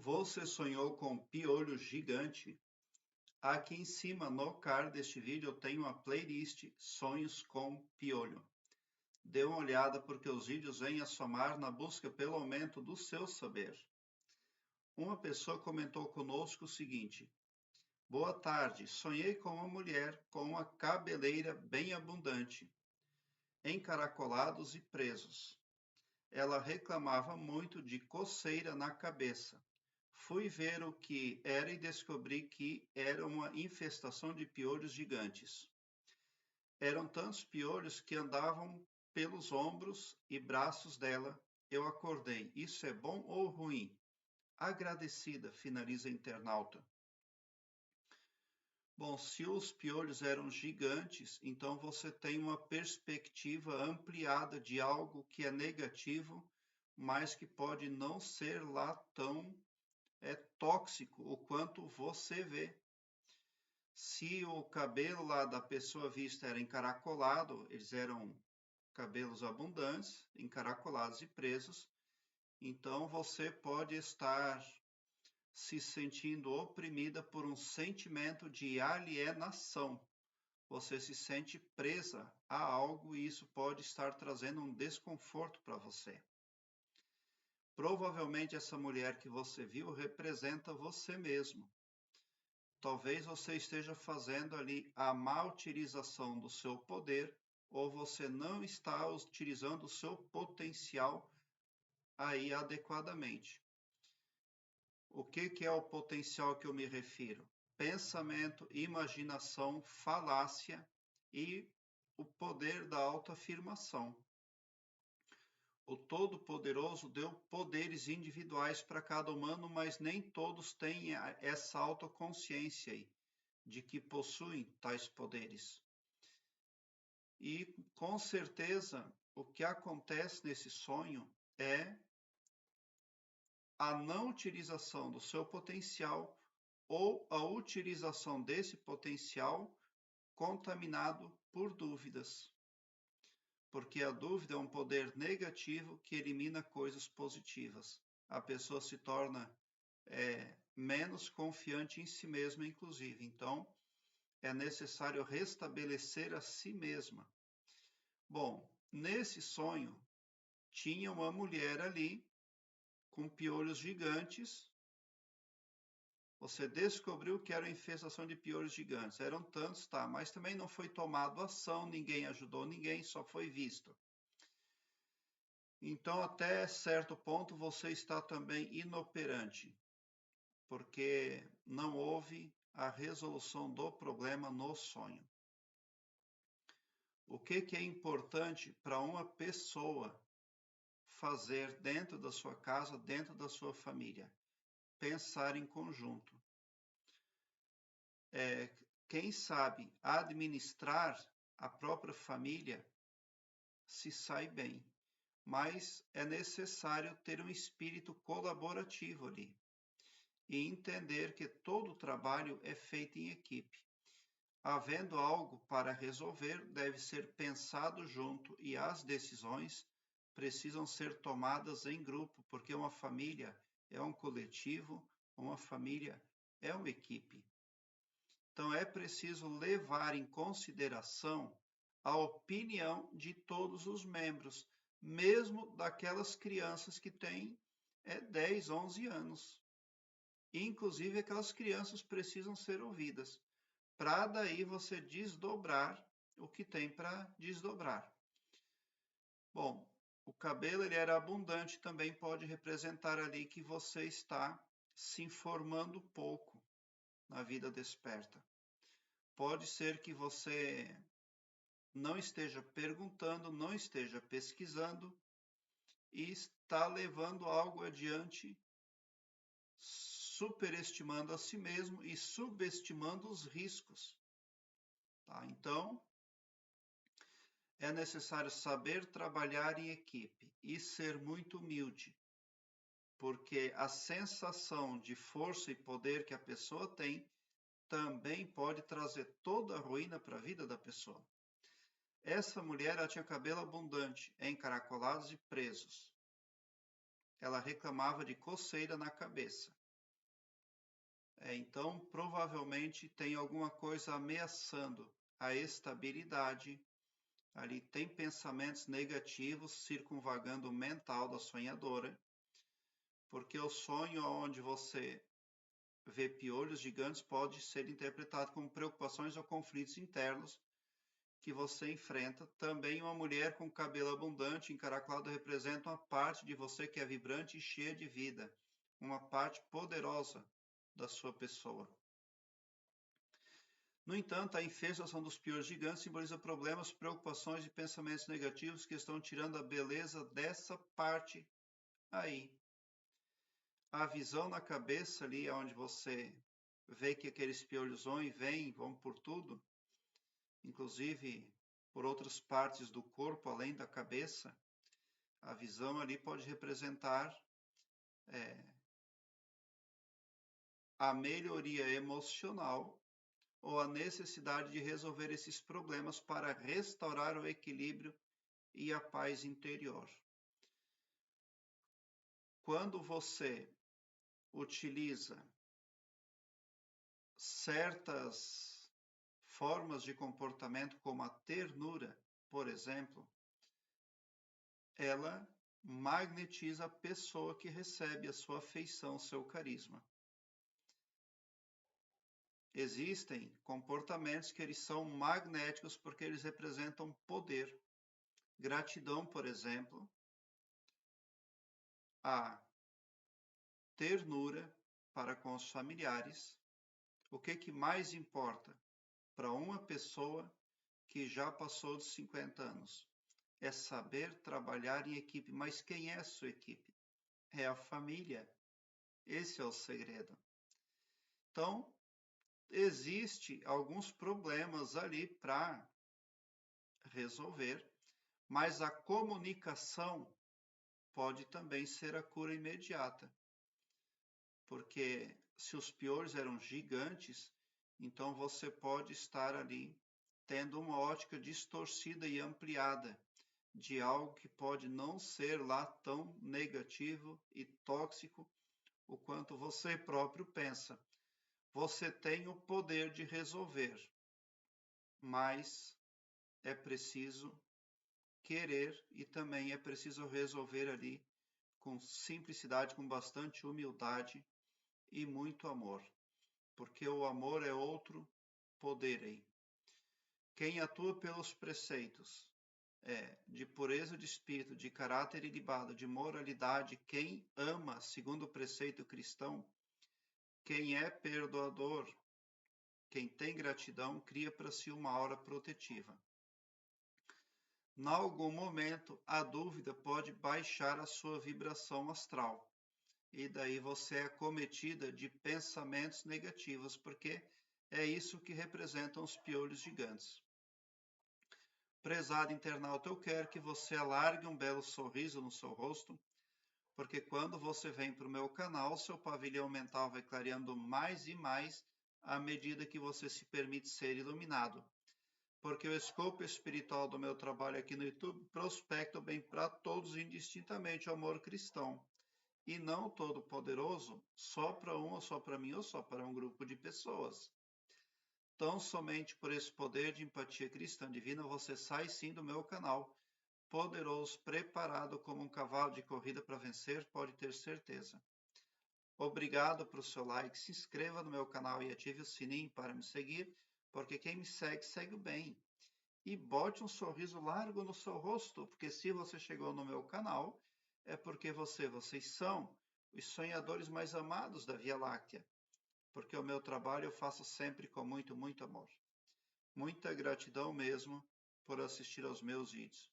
Você sonhou com um piolho gigante? Aqui em cima no card deste vídeo eu tenho uma playlist Sonhos com Piolho. Dê uma olhada porque os vídeos vêm a somar na busca pelo aumento do seu saber. Uma pessoa comentou conosco o seguinte: Boa tarde, sonhei com uma mulher com uma cabeleira bem abundante, encaracolados e presos. Ela reclamava muito de coceira na cabeça. Fui ver o que era e descobri que era uma infestação de piolhos gigantes. Eram tantos piolhos que andavam pelos ombros e braços dela. Eu acordei. Isso é bom ou ruim? Agradecida, finaliza a internauta. Bom, se os piolhos eram gigantes, então você tem uma perspectiva ampliada de algo que é negativo, mas que pode não ser lá tão tóxico o quanto você vê. Se o cabelo lá da pessoa vista era encaracolado, eles eram cabelos abundantes, encaracolados e presos, então você pode estar se sentindo oprimida por um sentimento de alienação. Você se sente presa a algo e isso pode estar trazendo um desconforto para você. Provavelmente essa mulher que você viu representa você mesmo. Talvez você esteja fazendo ali a má utilização do seu poder ou você não está utilizando o seu potencial aí adequadamente. O que é o potencial que eu me refiro? Pensamento, imaginação, falácia e o poder da autoafirmação. O Todo-Poderoso deu poderes individuais para cada humano, mas nem todos têm essa autoconsciência aí, de que possuem tais poderes. E com certeza o que acontece nesse sonho é a não utilização do seu potencial ou a utilização desse potencial contaminado por dúvidas. Porque a dúvida é um poder negativo que elimina coisas positivas. A pessoa se torna menos confiante em si mesma, inclusive. Então, é necessário restabelecer a si mesma. Bom, nesse sonho, tinha uma mulher ali com piolhos gigantes. Você descobriu que era uma infestação de piolhos gigantes. Eram tantos, tá, mas também não foi tomado ação, ninguém ajudou ninguém, só foi visto. Então, até certo ponto, você está também inoperante, porque não houve a resolução do problema no sonho. O que é importante para uma pessoa fazer dentro da sua casa, dentro da sua família? Pensar em conjunto. Quem sabe administrar a própria família se sai bem, mas é necessário ter um espírito colaborativo ali e entender que todo trabalho é feito em equipe. Havendo algo para resolver, deve ser pensado junto e as decisões precisam ser tomadas em grupo, porque uma família é um coletivo, uma família é uma equipe. Então é preciso levar em consideração a opinião de todos os membros, mesmo daquelas crianças que têm 10, 11 anos. Inclusive aquelas crianças precisam ser ouvidas para daí você desdobrar o que tem para desdobrar. Bom, o cabelo ele era abundante, também pode representar ali que você está se informando pouco na vida desperta. Pode ser que você não esteja perguntando, não esteja pesquisando e está levando algo adiante, superestimando a si mesmo e subestimando os riscos. Tá? Então, é necessário saber trabalhar em equipe e ser muito humilde, porque a sensação de força e poder que a pessoa tem também pode trazer toda a ruína para a vida da pessoa. Essa mulher ela tinha cabelo abundante, encaracolados e presos. Ela reclamava de coceira na cabeça. Então, provavelmente tem alguma coisa ameaçando a estabilidade. Ali tem pensamentos negativos circunvagando o mental da sonhadora, porque o sonho onde você vê piolhos gigantes pode ser interpretado como preocupações ou conflitos internos que você enfrenta. Também uma mulher com cabelo abundante encaracolado representa uma parte de você que é vibrante e cheia de vida, uma parte poderosa da sua pessoa. No entanto, a infestação dos piolhos gigantes simboliza problemas, preocupações e pensamentos negativos que estão tirando a beleza dessa parte aí. A visão na cabeça ali, onde você vê que aqueles piolhos vão e vêm, vão por tudo, inclusive por outras partes do corpo, além da cabeça, a visão ali pode representar a melhoria emocional ou a necessidade de resolver esses problemas para restaurar o equilíbrio e a paz interior. Quando você utiliza certas formas de comportamento, como a ternura, por exemplo, ela magnetiza a pessoa que recebe a sua afeição, seu carisma. Existem comportamentos que eles são magnéticos porque eles representam poder. Gratidão, por exemplo, a ternura para com os familiares. O que mais importa para uma pessoa que já passou dos 50 anos? É saber trabalhar em equipe. Mas quem é a sua equipe? É a família. Esse é o segredo. Então, existe alguns problemas ali para resolver, mas a comunicação pode também ser a cura imediata. Porque se os piolhos eram gigantes, então você pode estar ali tendo uma ótica distorcida e ampliada de algo que pode não ser lá tão negativo e tóxico o quanto você próprio pensa. Você tem o poder de resolver, mas é preciso querer e também é preciso resolver ali com simplicidade, com bastante humildade e muito amor, porque o amor é outro poder aí. Quem atua pelos preceitos de pureza de espírito, de caráter ilibado, de moralidade, quem ama segundo o preceito cristão, quem é perdoador, quem tem gratidão, cria para si uma aura protetiva. Em algum momento, a dúvida pode baixar a sua vibração astral. E daí você é acometida de pensamentos negativos, porque é isso que representam os piolhos gigantes. Prezado internauta, eu quero que você alargue um belo sorriso no seu rosto, porque quando você vem para o meu canal, seu pavilhão mental vai clareando mais e mais à medida que você se permite ser iluminado. Porque o escopo espiritual do meu trabalho aqui no YouTube prospecta o bem para todos indistintamente, o amor cristão. E não todo poderoso só para um, ou só para mim, ou só para um grupo de pessoas. Tão somente por esse poder de empatia cristã divina, você sai sim do meu canal, poderoso, preparado como um cavalo de corrida para vencer, pode ter certeza. Obrigado pelo seu like, se inscreva no meu canal e ative o sininho para me seguir, porque quem me segue, segue o bem. E bote um sorriso largo no seu rosto, porque se você chegou no meu canal, é porque vocês são os sonhadores mais amados da Via Láctea, porque o meu trabalho eu faço sempre com muito, muito amor. Muita gratidão mesmo por assistir aos meus vídeos.